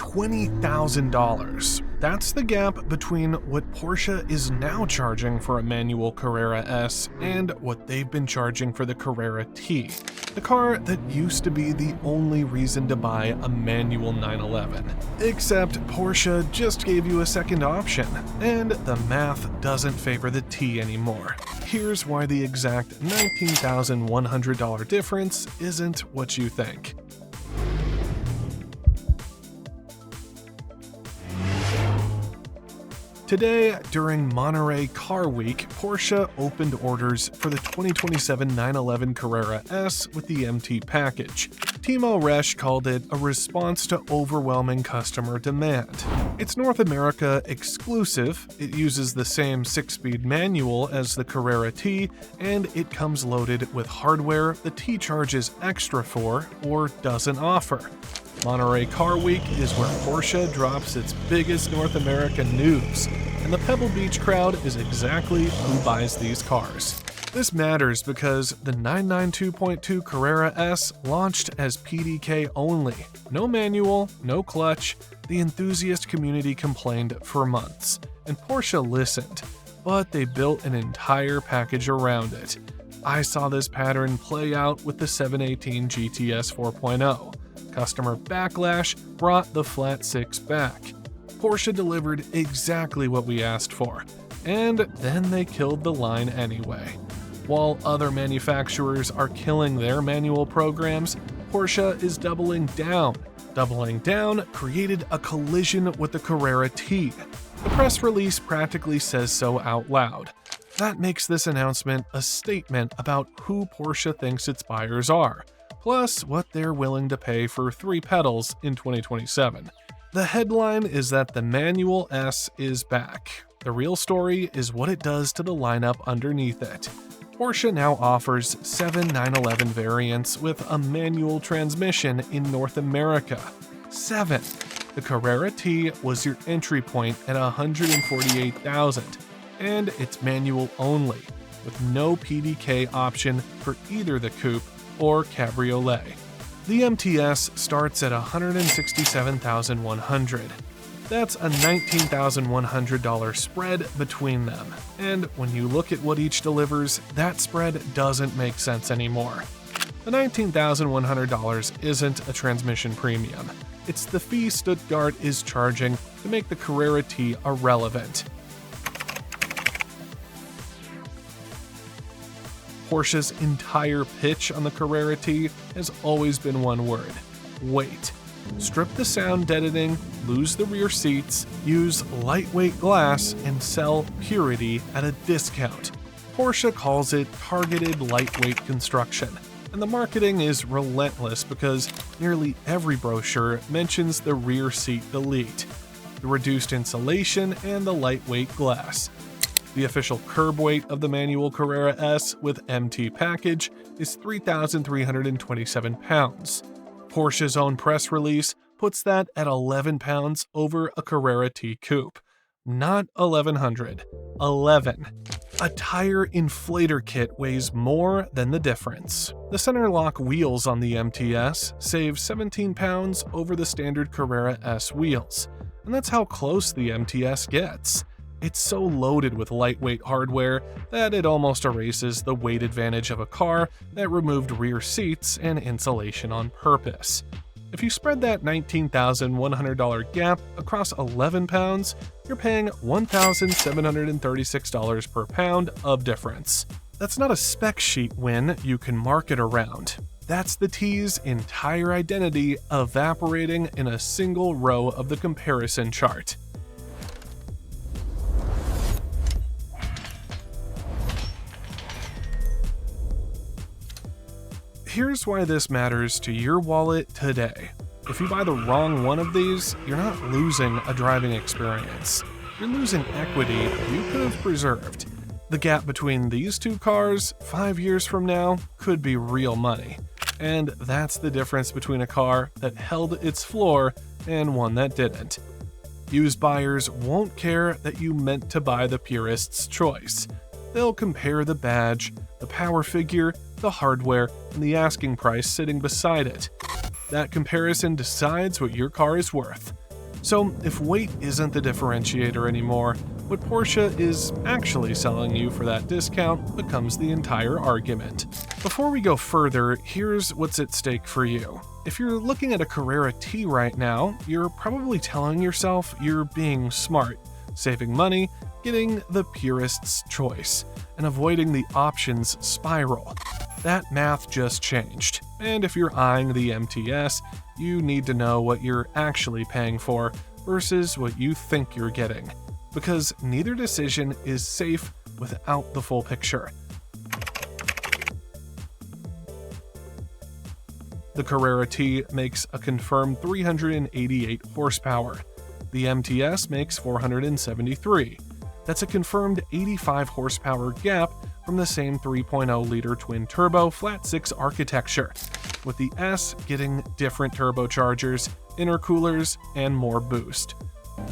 $20,000. That's the gap between what Porsche is now charging for a manual Carrera S and what they've been charging for the Carrera T, the car that used to be the only reason to buy a manual 911. Except Porsche just gave you a second option, and the math doesn't favor the T anymore. Here's why the exact $19,100 difference isn't what you think. Today, during Monterey Car Week, Porsche opened orders for the 2027 911 Carrera S with the MT package. Timo Resch called it a response to overwhelming customer demand. It's North America exclusive, it uses the same 6-speed manual as the Carrera T, and it comes loaded with hardware the T charges extra for or doesn't offer. Monterey Car Week is where Porsche drops its biggest North American news, and the Pebble Beach crowd is exactly who buys these cars. This matters because the 992.2 Carrera S launched as PDK only. No manual, no clutch. The enthusiast community complained for months, and Porsche listened, but they built an entire package around it. I saw this pattern play out with the 718 GTS 4.0. Customer backlash brought the flat 6 back. Porsche delivered exactly what we asked for, and then they killed the line anyway. While other manufacturers are killing their manual programs, Porsche is doubling down. Doubling down created a collision with the Carrera T. The press release practically says so out loud. That makes this announcement a statement about who Porsche thinks its buyers are, plus what they're willing to pay for 3 pedals in 2027. The headline is that the manual S is back. The real story is what it does to the lineup underneath it. Porsche now offers 7 911 variants with a manual transmission in North America. 7. The Carrera T was your entry point at $148,000, and it's manual only, with no PDK option for either the coupe or cabriolet. The MTS starts at $167,100. That's a $19,100 spread between them, and when you look at what each delivers, that spread doesn't make sense anymore. The $19,100 isn't a transmission premium. It's the fee Stuttgart is charging to make the Carrera T irrelevant. Porsche's entire pitch on the Carrera T has always been one word: wait. Strip the sound deadening, lose the rear seats, use lightweight glass, and sell purity at a discount. Porsche calls it targeted lightweight construction, and the marketing is relentless because nearly every brochure mentions the rear seat delete, the reduced insulation, and the lightweight glass. The official curb weight of the manual Carrera S with MT package is 3,327 pounds. Porsche's own press release puts that at 11 pounds over a Carrera T coupe. Not 1,100, 11. A tire inflator kit weighs more than the difference. The center lock wheels on the MTS save 17 pounds over the standard Carrera S wheels, and that's how close the MTS gets. It's so loaded with lightweight hardware that it almost erases the weight advantage of a car that removed rear seats and insulation on purpose. If you spread that $19,100 gap across 11 pounds, you're paying $1,736 per pound of difference. That's not a spec sheet win you can market around. That's the T's entire identity evaporating in a single row of the comparison chart. Here's why this matters to your wallet today. If you buy the wrong one of these, you're not losing a driving experience. You're losing equity you could have preserved. The gap between these two cars 5 years from now could be real money. And that's the difference between a car that held its floor and one that didn't. Used buyers won't care that you meant to buy the purist's choice. They'll compare the badge, the power figure, the hardware, and the asking price sitting beside it. That comparison decides what your car is worth. So if weight isn't the differentiator anymore, what Porsche is actually selling you for that discount becomes the entire argument. Before we go further, here's what's at stake for you. If you're looking at a Carrera T right now, you're probably telling yourself you're being smart, saving money, getting the purist's choice, and avoiding the options spiral. That math just changed, and if you're eyeing the MTS, you need to know what you're actually paying for versus what you think you're getting, because neither decision is safe without the full picture. The Carrera T makes a confirmed 388 horsepower. The MTS makes 473. That's a confirmed 85 horsepower gap from the same 3.0-liter twin-turbo flat-six architecture, with the S getting different turbochargers, intercoolers, and more boost.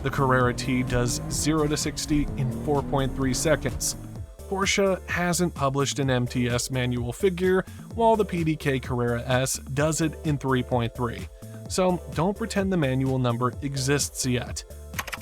The Carrera T does 0 to 60 in 4.3 seconds. Porsche hasn't published an MTS manual figure, while the PDK Carrera S does it in 3.3. So don't pretend the manual number exists yet.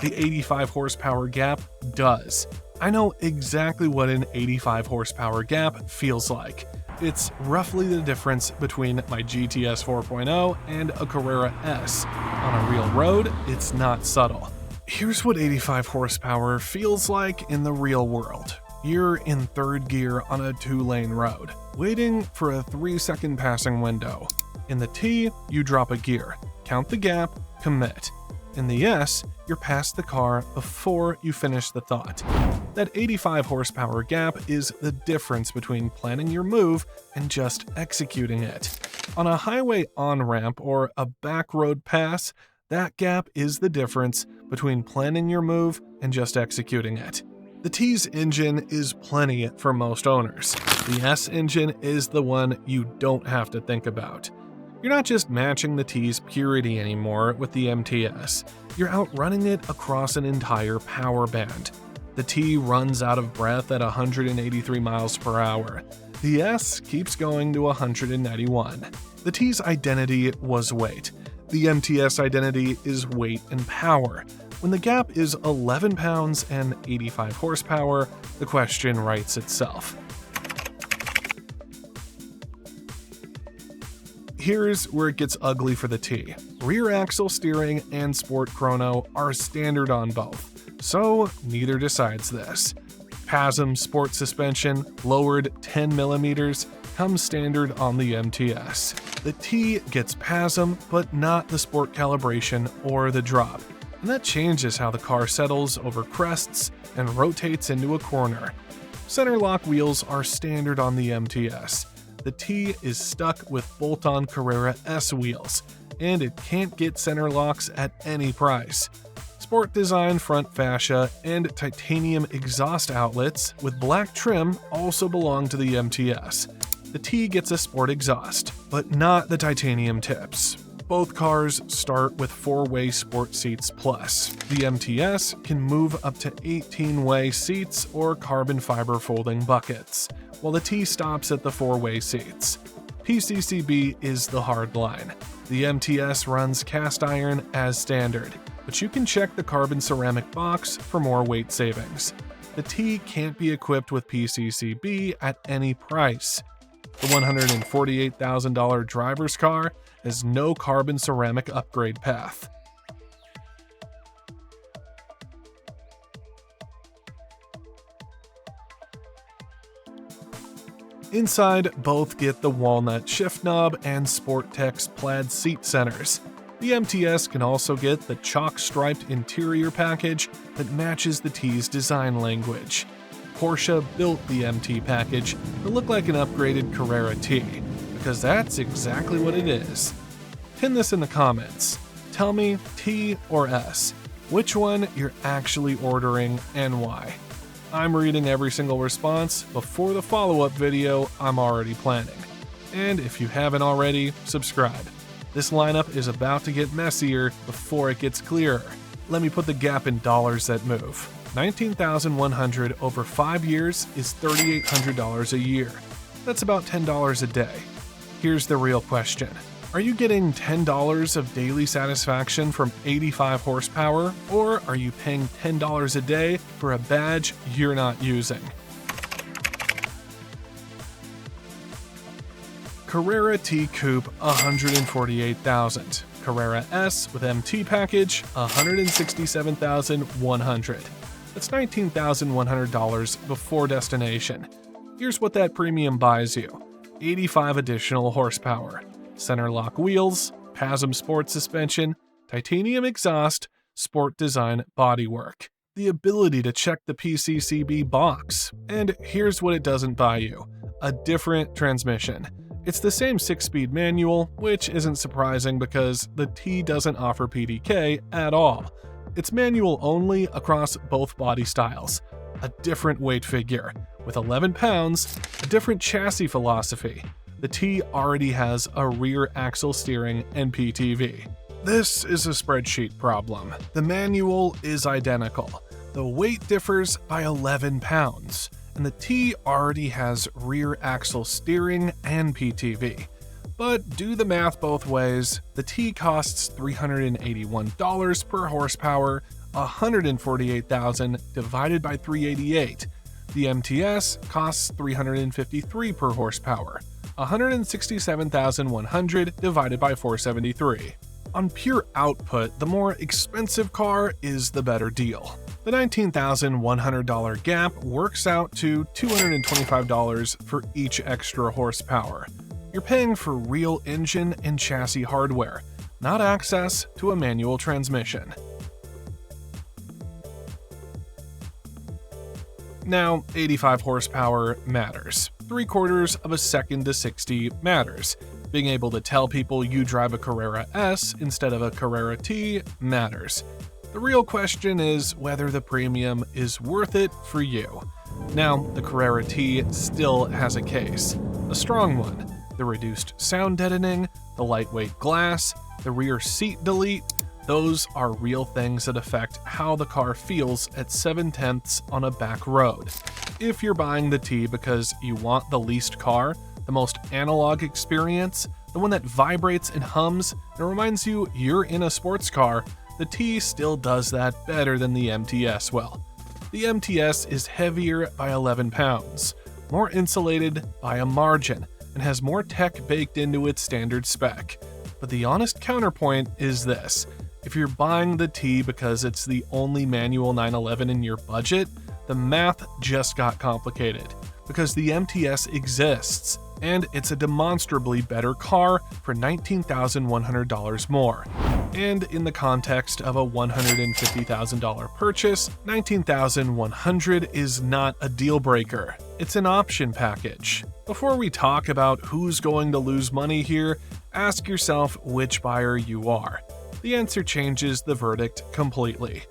The 85 horsepower gap does. I know exactly what an 85 horsepower gap feels like. It's roughly the difference between my GTS 4.0 and a Carrera S. On a real road, it's not subtle. Here's what 85 horsepower feels like in the real world. You're in third gear on a 2-lane road, waiting for a 3-second passing window. In the T, you drop a gear, count the gap, commit. In the S, you're past the car before you finish the thought. That 85 horsepower gap is the difference between planning your move and just executing it. On a highway on-ramp or a back road pass, that gap is the difference between planning your move and just executing it. The T's engine is plenty for most owners. The S engine is the one you don't have to think about. You're not just matching the T's purity anymore with the MTS, you're outrunning it across an entire power band. The T runs out of breath at 183 miles per hour. The S keeps going to 191. The T's identity was weight. The MTS identity is weight and power. When the gap is 11 pounds and 85 horsepower, the question writes itself. Here's where it gets ugly for the T. Rear axle steering and sport chrono are standard on both, so neither decides this. PASM sport suspension, lowered 10 millimeters, comes standard on the MTS. The T gets PASM, but not the sport calibration or the drop, and that changes how the car settles over crests and rotates into a corner. Center lock wheels are standard on the MTS. The T is stuck with bolt-on Carrera S wheels, and it can't get center locks at any price. Sport design front fascia and titanium exhaust outlets with black trim also belong to the MTS. The T gets a sport exhaust, but not the titanium tips. Both cars start with 4-way sport seats plus. The MTS can move up to 18-way seats or carbon fiber folding buckets, while the T stops at the 4-way seats. PCCB is the hard line. The MTS runs cast iron as standard, but you can check the carbon ceramic box for more weight savings. The T can't be equipped with PCCB at any price. The $148,000 driver's car has no carbon ceramic upgrade path. Inside, both get the walnut shift knob and Sporttex plaid seat centers. The MTS can also get the chalk-striped interior package that matches the T's design language. Porsche built the MT package to look like an upgraded Carrera T, because that's exactly what it is. Pin this in the comments. Tell me, T or S, which one you're actually ordering and why. I'm reading every single response before the follow-up video I'm already planning. And if you haven't already, subscribe. This lineup is about to get messier before it gets clearer. Let me put the gap in dollars that move. $19,100 over 5 years is $3,800 a year. That's about $10 a day. Here's the real question. Are you getting $10 of daily satisfaction from 85 horsepower, or are you paying $10 a day for a badge you're not using? Carrera T Coupe $148,000, Carrera S with MT package $167,100. That's $19,100 before destination. Here's what that premium buys you: 85 additional horsepower, center lock wheels, PASM sport suspension, titanium exhaust, sport design bodywork, the ability to check the PCCB box, and here's what it doesn't buy you: a different transmission. It's the same 6-speed manual, which isn't surprising because the T doesn't offer PDK at all. It's manual only across both body styles, a different weight figure, with 11 pounds, a different chassis philosophy. The T already has a rear axle steering and PTV. This is a spreadsheet problem. The manual is identical. The weight differs by 11 pounds. And the T already has rear axle steering and PTV. But do the math both ways. The T costs $381 per horsepower, $148,000 divided by 388. The MTS costs $353 per horsepower, $167,100 divided by 473. On pure output, the more expensive car is the better deal. The $19,100 gap works out to $225 for each extra horsepower. You're paying for real engine and chassis hardware, not access to a manual transmission. Now, 85 horsepower matters. 3/4 of a second to 60 matters. Being able to tell people you drive a Carrera S instead of a Carrera T matters. The real question is whether the premium is worth it for you. Now, the Carrera T still has a case. A strong one. The reduced sound deadening, the lightweight glass, the rear seat delete, those are real things that affect how the car feels at 7/10 on a back road. If you're buying the T because you want the least car, the most analog experience, the one that vibrates and hums and reminds you you're in a sports car, the T still does that better than the MTS will. The MTS is heavier by 11 pounds, more insulated by a margin, and has more tech baked into its standard spec. But the honest counterpoint is this: if you're buying the T because it's the only manual 911 in your budget, the math just got complicated, because the MTS exists, and it's a demonstrably better car for $19,100 more. And in the context of a $150,000 purchase, $19,100 is not a deal breaker. It's an option package. Before we talk about who's going to lose money here, ask yourself which buyer you are. The answer changes the verdict completely.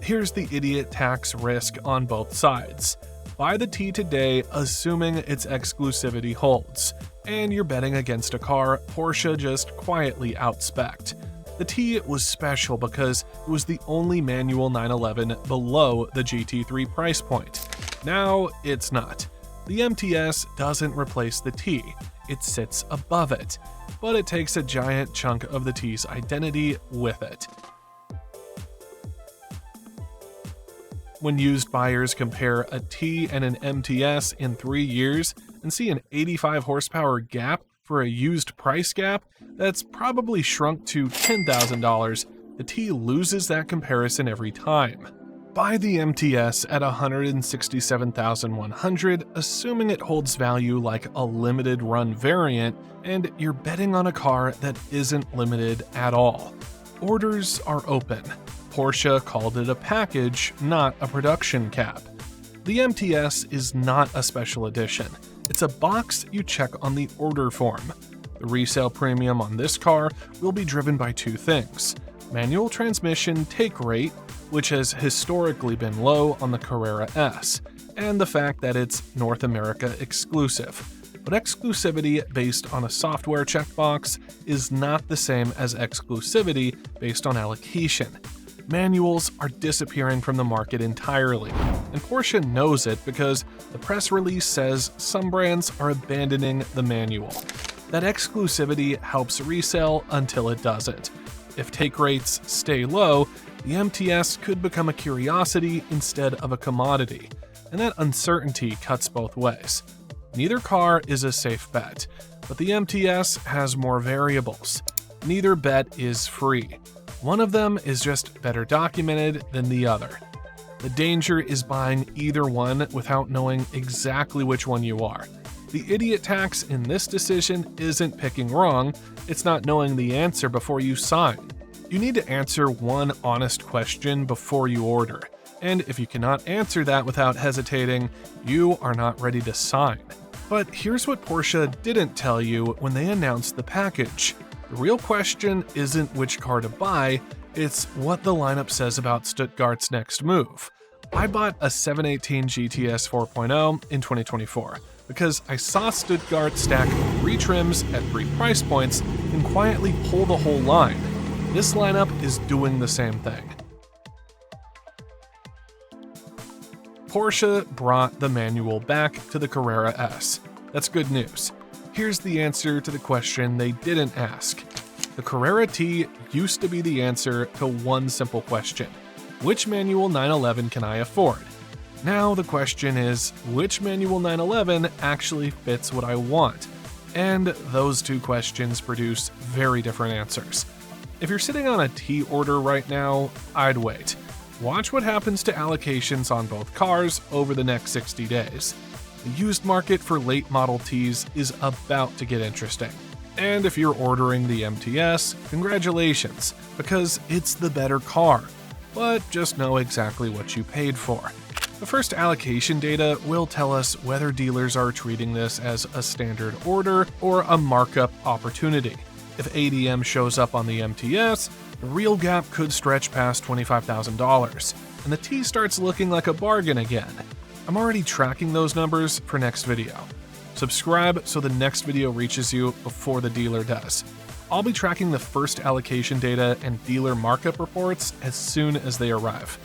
Here's the idiot tax risk on both sides. Buy the T today assuming its exclusivity holds, and you're betting against a car Porsche just quietly outspec'd. The T was special because it was the only manual 911 below the GT3 price point. Now it's not. The MTS doesn't replace the T, it sits above it, but it takes a giant chunk of the T's identity with it. When used buyers compare a T and an MTS in 3 years and see an 85 horsepower gap for a used price gap that's probably shrunk to $10,000, the T loses that comparison every time. Buy the MTS at $167,100, assuming it holds value like a limited run variant, and you're betting on a car that isn't limited at all. Orders are open. Porsche called it a package, not a production cap. The MTS is not a special edition. It's a box you check on the order form. The resale premium on this car will be driven by two things: manual transmission take rate, which has historically been low on the Carrera S, and the fact that it's North America exclusive. But exclusivity based on a software checkbox is not the same as exclusivity based on allocation. Manuals are disappearing from the market entirely, and Porsche knows it because the press release says some brands are abandoning the manual. That exclusivity helps resale until it doesn't. If take rates stay low, the MTS could become a curiosity instead of a commodity, and that uncertainty cuts both ways. Neither car is a safe bet, but the MTS has more variables. Neither bet is free. One of them is just better documented than the other. The danger is buying either one without knowing exactly which one you are. The idiot tax in this decision isn't picking wrong, it's not knowing the answer before you sign. You need to answer one honest question before you order, and if you cannot answer that without hesitating, you are not ready to sign. But here's what Porsche didn't tell you when they announced the package. The real question isn't which car to buy, it's what the lineup says about Stuttgart's next move. I bought a 718 GTS 4.0 in 2024 because I saw Stuttgart stack 3 trims at 3 price points and quietly pull the whole line. This lineup is doing the same thing. Porsche brought the manual back to the Carrera S. That's good news. Here's the answer to the question they didn't ask. The Carrera T used to be the answer to one simple question: which manual 911 can I afford? Now the question is, which manual 911 actually fits what I want? And those two questions produce very different answers. If you're sitting on a T order right now, I'd wait. Watch what happens to allocations on both cars over the next 60 days. The used market for late Model Ts is about to get interesting. And if you're ordering the MTS, congratulations, because it's the better car. But just know exactly what you paid for. The first allocation data will tell us whether dealers are treating this as a standard order or a markup opportunity. If ADM shows up on the MTS, the real gap could stretch past $25,000, and the T starts looking like a bargain again. I'm already tracking those numbers for next video. Subscribe so the next video reaches you before the dealer does. I'll be tracking the first allocation data and dealer markup reports as soon as they arrive.